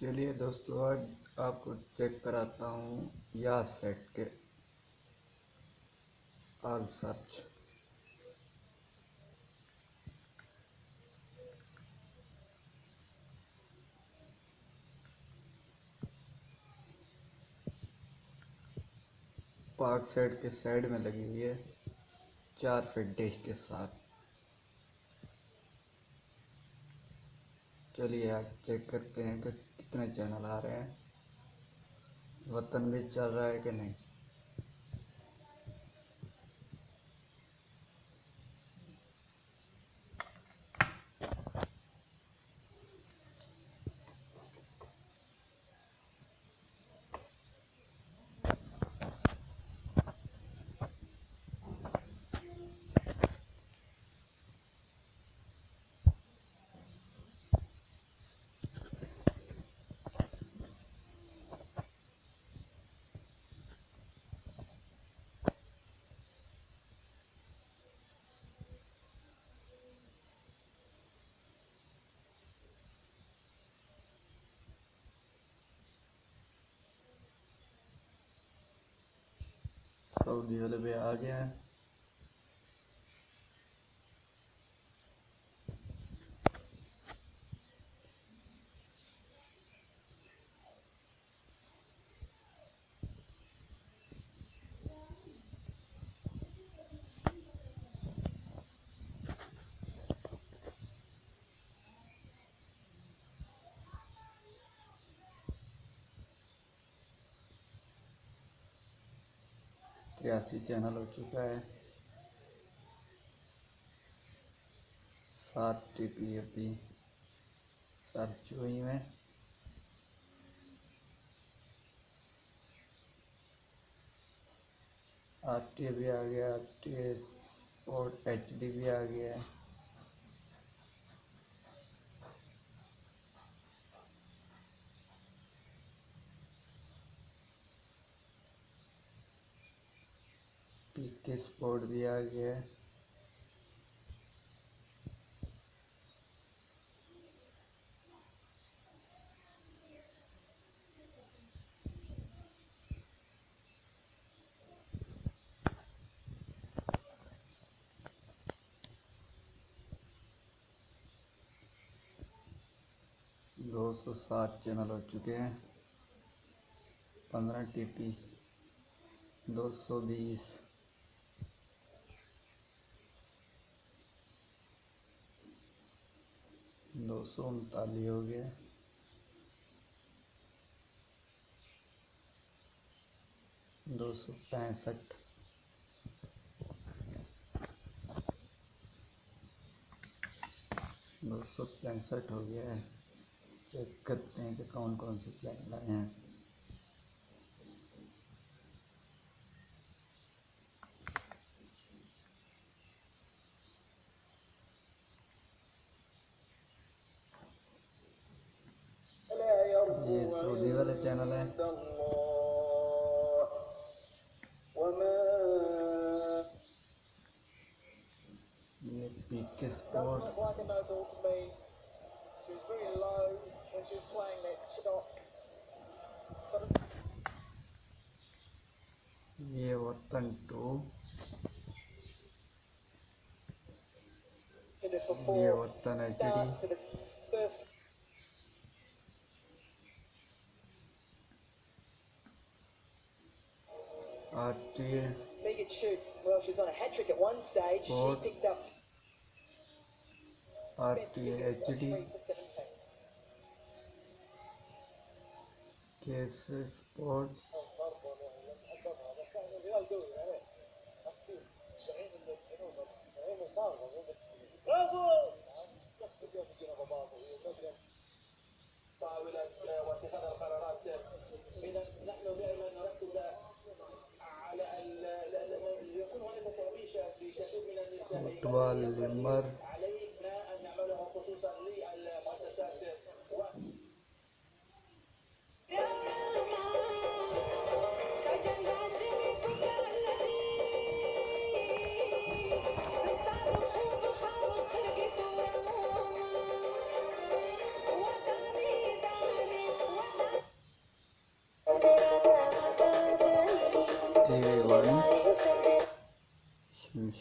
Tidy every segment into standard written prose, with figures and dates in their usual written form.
चलिए दोस्तों, आज आपको चेक कराता हूँ YahSat के ऑल सर्च। पार्क सेट के साइड में लगी हुई है 4 फीट डिश के साथ। चलिए आज चेक करते हैं कि कितने चैनल आ रहे हैं, वतन भी चल रहा है कि नहीं। सऊदी वाले भी आ गया है। तिरासी चैनल हो चुका है। 7 टीपी अभी सर्च हुई में। RT भी आ गया, RT और HD भी आ गया है। PK स्पोर्ट भी आ गया है। दो 207 चैनल हो चुके हैं। 15 टीपी 220 239 हो गया। 265 265 हो गया है। चेक करते हैं कि कौन कौन से चैनल आए हैं। ये सऊदी वाले चैनल हैं। ये PK स्पोर्ट, ये वतन 2, ये Watan HD, RT sport, RT HD, केस स्पोर्ट, फुटबॉल लिमर,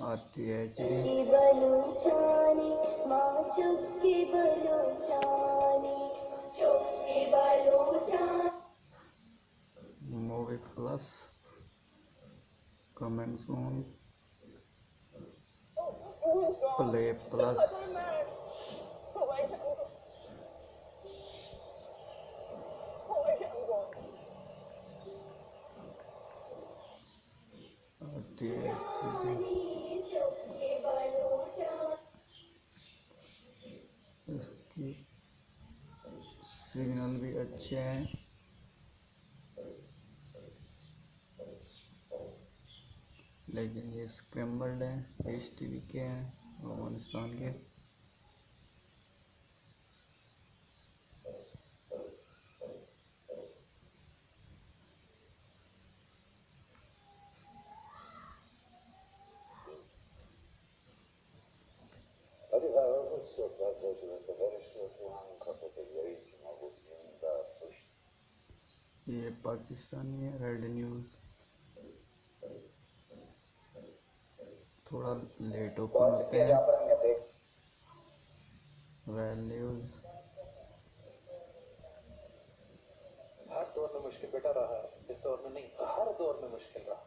आती है मूवी प्लस कमेंट सून प्ले प्लस आती है इसकी सिग्नल भी अच्छे हैं लेकिन ये स्क्रैम्बल्ड हैं HTV के हैं अफगानिस्तान के ये पाकिस्तानी है रेड न्यूज़ थोड़ा लेट ओपन होते हैं रेड न्यूज़ हर दौर में मुश्किल बेटा रहा है इस दौर में नहीं हर दौर में मुश्किल रहा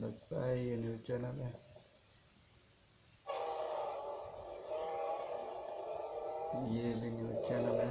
लगता है ये न्यूज़ चैनल है ये भी न्यूज़ चैनल है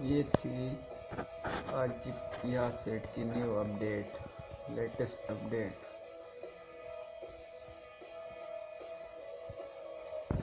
ये थी आज की YahSat की न्यू अपडेट लेटेस्ट अपडेट